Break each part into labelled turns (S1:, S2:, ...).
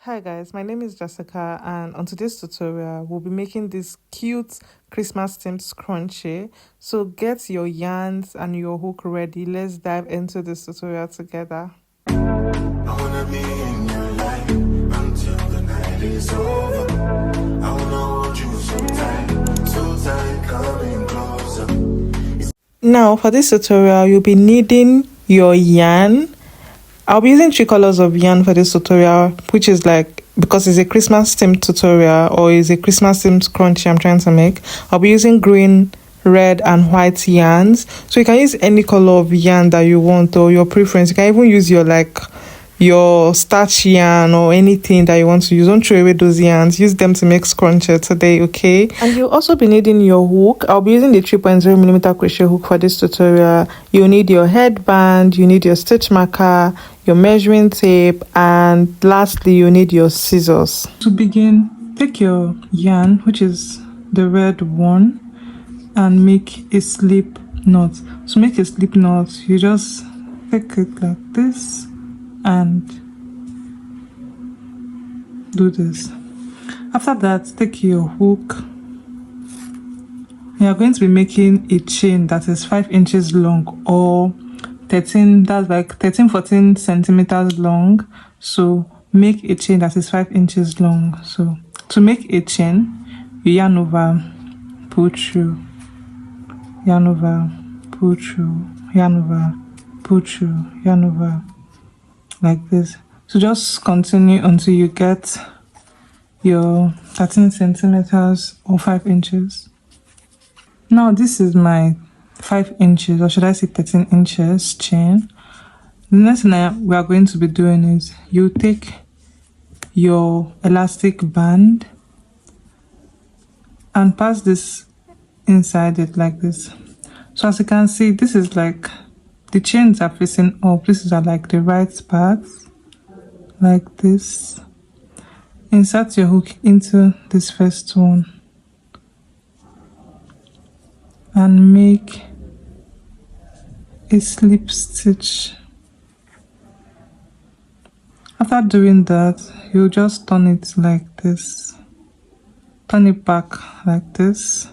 S1: Hi guys, my name is Jessica, and on today's tutorial we'll be making this cute Christmas themed scrunchie. So get your yarns and your hook ready. Let's dive into this tutorial together.
S2: I wanna be in your life until the night is over. I wanna hold you so tight, coming closer.
S1: Now for this tutorial you'll be needing your yarn. I'll be using 3 colors of yarn for this tutorial, which is because it's a Christmas themed tutorial or is a Christmas themed scrunchie I'm trying to make. I'll be using green, red and white yarns. So you can use any color of yarn that you want or your preference. You can even use your starch yarn or anything that you want to use. Don't throw away those yarns. Use them to make scrunchie today, okay? And you'll also be needing your hook. I'll be using the 3.0mm crochet hook for this tutorial. You'll need your headband, you need your stitch marker, your measuring tape, and lastly you need your scissors. To begin, take your yarn, which is the red one, and make a slip knot. To make a slip knot, you just take it like this and do this. After that, take your hook. You are going to be making a chain that is 5 inches long or 14 centimeters long. So make a chain that is 5 inches long. So to make a chain, you yarn over, pull through, yarn over, pull through, yarn over, pull through, yarn over, like this. So just continue until you get your 13 centimeters or 5 inches. Now this is my 5 inches, or should I say 13 inches chain. The next thing we are going to be doing is you take your elastic band and pass this inside it like this. So as you can see, this is like the chains are facing up. This is like the right parts, like this. Insert your hook into this first one and make a slip stitch. After doing that, you just turn it like this, turn it back like this.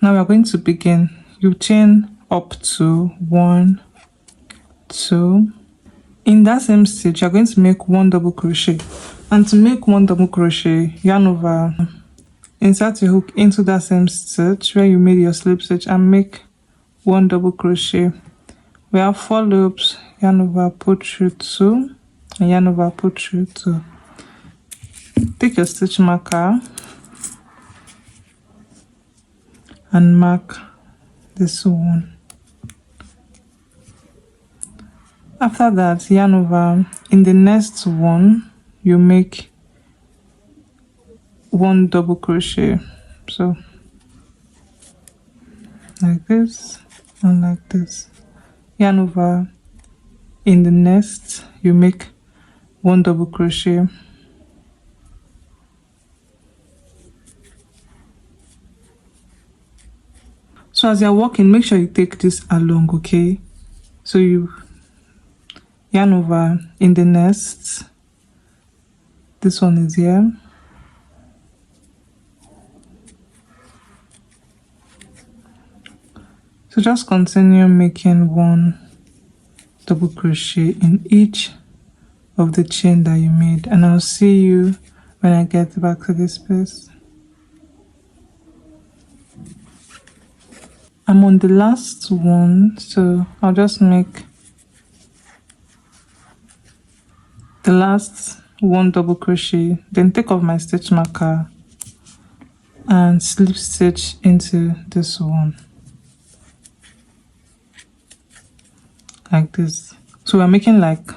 S1: Now we are going to begin. You chain up to 1, 2. In that same stitch, you are going to make 1 double crochet, and to make 1 double crochet, yarn over, insert your hook into that same stitch where you made your slip stitch and make 1 double crochet. We have 4 loops, yarn over, pull through 2, and yarn over, pull through 2. Take your stitch marker and mark this one. After that, yarn over. In the next one, you make 1 double crochet. So like this and like this. Yarn over. In the next, you make 1 double crochet. So as you're walking, make sure you take this along, okay? So you yarn over. In the next, this one is here. So just continue making 1 double crochet in each of the chain that you made, and I'll see you when I get back to this place. I'm on the last one, so I'll just make the last 1 double crochet, then take off my stitch marker and slip stitch into this one like this. So we're making like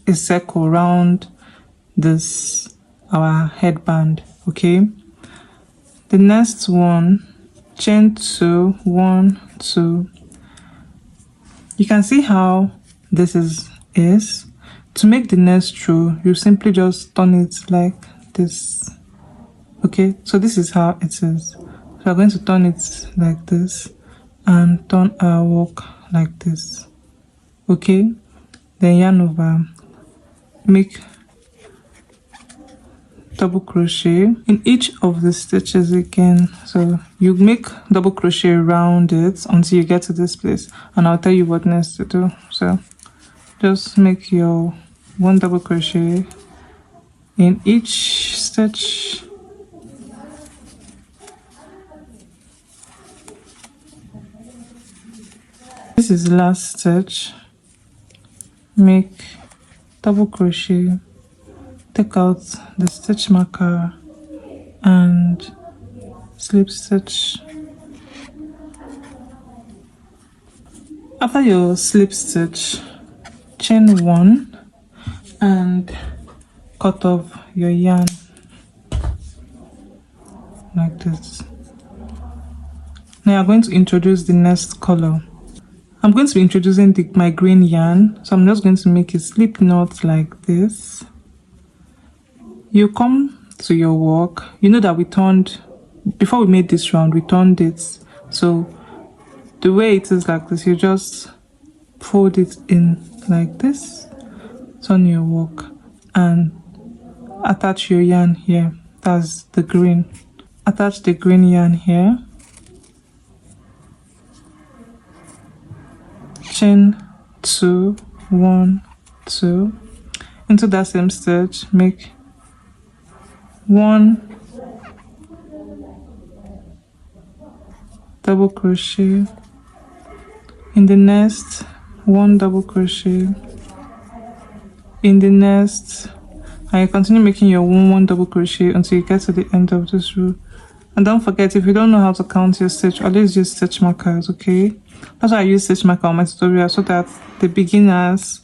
S1: a circle around this our headband, okay? The next one, chain 2, 1, 2. You can see how this is. To make the next row, you simply just turn it like this, okay? So this is how it is. So we're going to turn it like this and turn our work like this, okay? Then yarn over, make double crochet in each of the stitches again. So you make double crochet around it until you get to this place, and I'll tell you what next to do. So just make your 1 double crochet in each stitch. This is the last stitch. Make double crochet, take out the stitch marker and slip stitch. After your slip stitch, chain 1 and cut off your yarn like this. Now you're going to introduce the next color. I'm going to be introducing my green yarn, so I'm just going to make a slip knot like this. You come to your work. You know that we turned, before we made this round, we turned it. So the way it is like this, you just fold it in like this, turn your work, and attach your yarn here. That's the green. Attach the green yarn here. Chain 2, 1, 2. Into that same stitch, make 1 double crochet. In the next, 1 double crochet. In the next, and you continue making your 1 double crochet until you get to the end of this row. And don't forget, if you don't know how to count your stitch, always use stitch markers, okay? That's why I use stitch marker on my tutorial, so that the beginners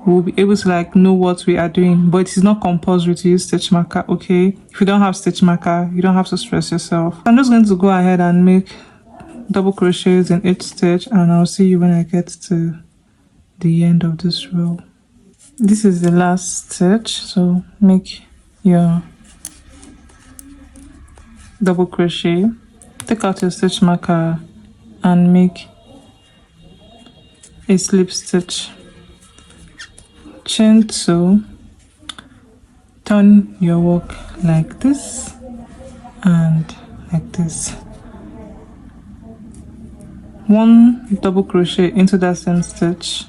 S1: will be able to like know what we are doing. But it is not compulsory to use stitch marker, okay? If you don't have stitch marker, you don't have to stress yourself. I'm just going to go ahead and make double crochets in each stitch, and I'll see you when I get to the end of this row. This is the last stitch, so make your double crochet, take out your stitch marker and make a slip stitch. Chain 2, turn your work like this and like this. 1 double crochet into that same stitch.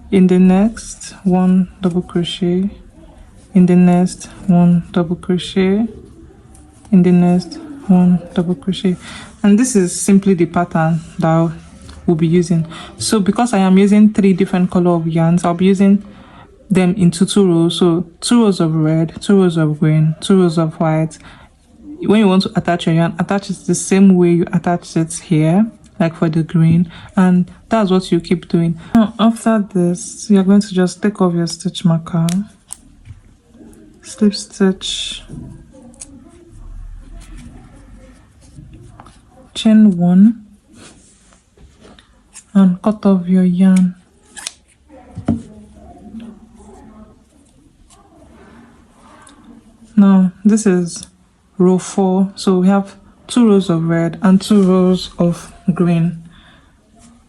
S1: In the next, 1 double crochet. In the next, 1 double crochet. In the next, 1 double crochet. And this is simply the pattern that we'll be using. So because I am using 3 different color of yarns, I'll be using them into 2 rows. So 2 rows of red, 2 rows of green, 2 rows of white. When you want to attach your yarn, attach it the same way you attach it here, like for the green, and that's what you keep doing. Now after this, you're going to just take off your stitch marker, slip stitch, chain 1 and cut off your yarn. Now this is row 4, so we have 2 rows of red and 2 rows of green.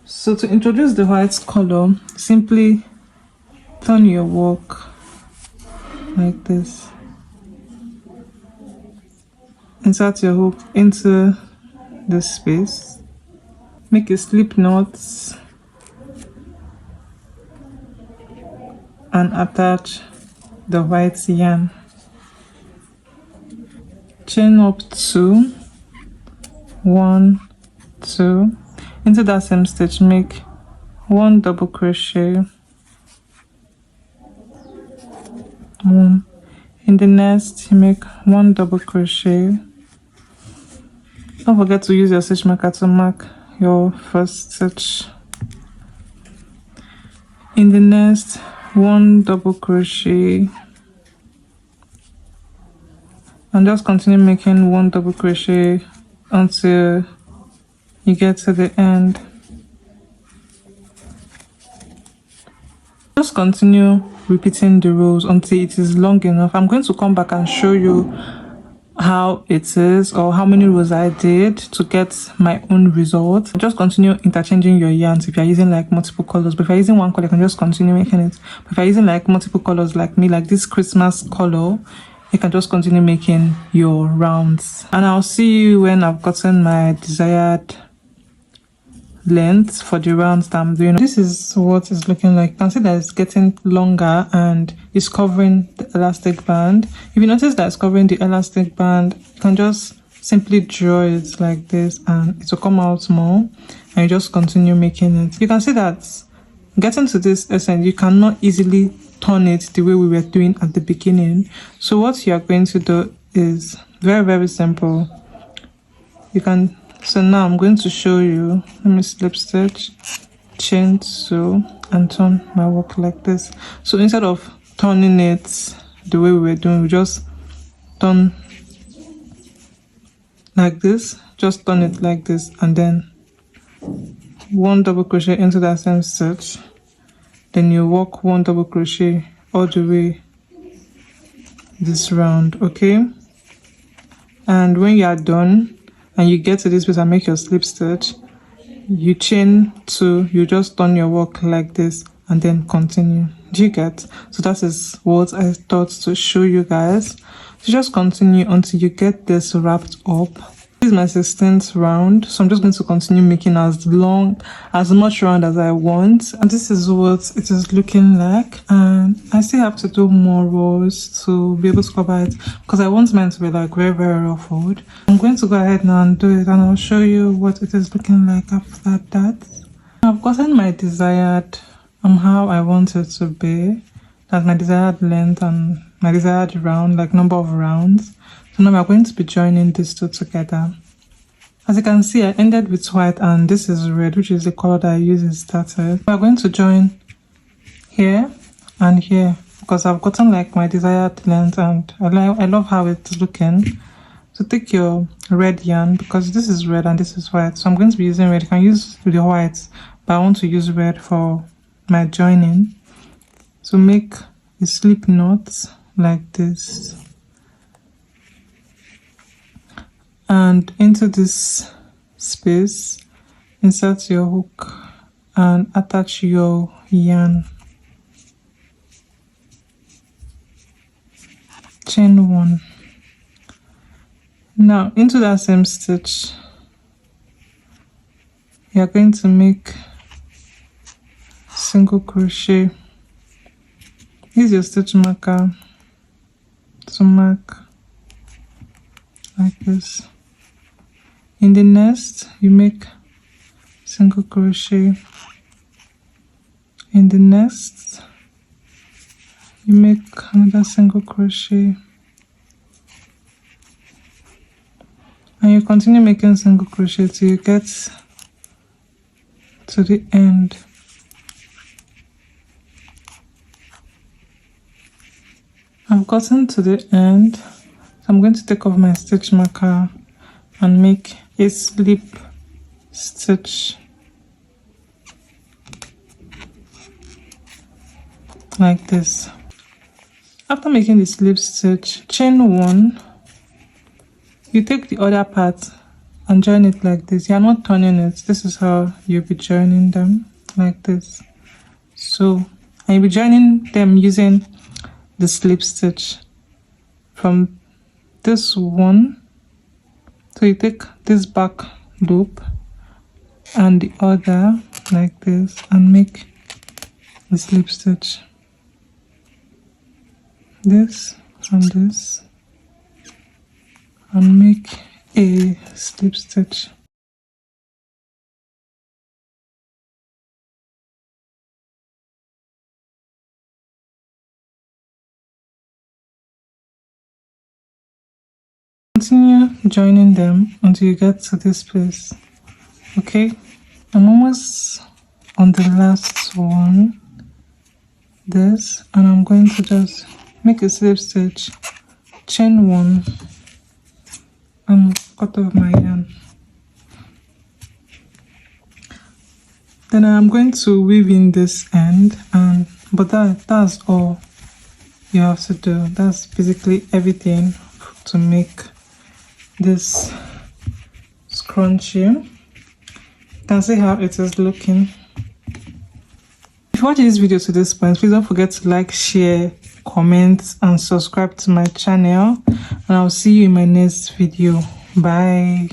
S1: So to introduce the white color, simply turn your work like this, insert your hook into this space, make a slip knot and attach the white yarn. Chain up 2, 1, 2. Into that same stitch, make 1 double crochet, 1. In the next, you make 1 double crochet. Don't forget to use your stitch marker to mark your first stitch. In the next, 1 double crochet, and just continue making 1 double crochet until you get to the end. Just continue repeating the rows until it is long enough. I'm going to come back and show you how it is or how many rows I did to get my own result. Just continue interchanging your yarns if you're using like multiple colors. But if you're using one color, you can just continue making it. But if you're using like multiple colors like me, like this Christmas color, you can just continue making your rounds, and I'll see you when I've gotten my desired length for the rounds that I'm doing. This is what it's looking like. You can see that it's getting longer and it's covering the elastic band. If you notice that it's covering the elastic band, you can just simply draw it like this and it will come out more, and you just continue making it. You can see that getting to this essence, you cannot easily turn it the way we were doing at the beginning. So what you are going to do is very simple. So now I'm going to show you. Let me slip stitch, chain 2, and turn my work like this. So instead of turning it the way we were doing, we just turn like this, just turn it like this, and then 1 double crochet into that same stitch, then you work 1 double crochet all the way this round. Okay, and when you are done and you get to this place and make your slip stitch, you chain 2, you just turn your work like this and then continue. Do you get? So that is what I thought to show you guys. So just continue until you get this wrapped up. This is my 16th round, so I'm just going to continue making as much round as I want, and this is what it is looking like. And I still have to do more rows to be able to cover it, because I want mine to be like very ruffled. I'm going to go ahead now and do it, and I'll show you what it is looking like after that. I've gotten my desired how I want it to be. That's my desired length and my desired round, like number of rounds. So now we're going to be joining these two together. As you can see, I ended with white and this is red, which is the color that I used in started. We're going to join here and here because I've gotten like my desired length, and I love how it's looking. So take your red yarn, because this is red and this is white. So I'm going to be using red. You can use the white, but I want to use red for my joining. So make a slip knot like this. And into this space, insert your hook and attach your yarn. Chain 1. Now into that same stitch, you are going to make single crochet. Use your stitch marker to mark like this. In the next, you make single crochet. In the next, you make another single crochet, and you continue making single crochet till you get to the end. I've gotten to the end, so I'm going to take off my stitch marker and make a slip stitch like this. After making the slip stitch, chain 1, you take the other part and join it like this. You are not turning it. This is how you'll be joining them, like this. So, and you'll be joining them using the slip stitch from this one. So you take this back loop and the other like this and make the slip stitch. This and this, and make a slip stitch. Continue joining them until you get to this place. Okay, I'm almost on the last one, this, and I'm going to just make a slip stitch, chain 1, and cut off my yarn. Then I'm going to weave in this end, and but that's all you have to do. That's basically everything to make this scrunchie. You can see how it is looking. If you watch this video to this point, please don't forget to like, share, comment, and subscribe to my channel. And I'll see you in my next video. Bye.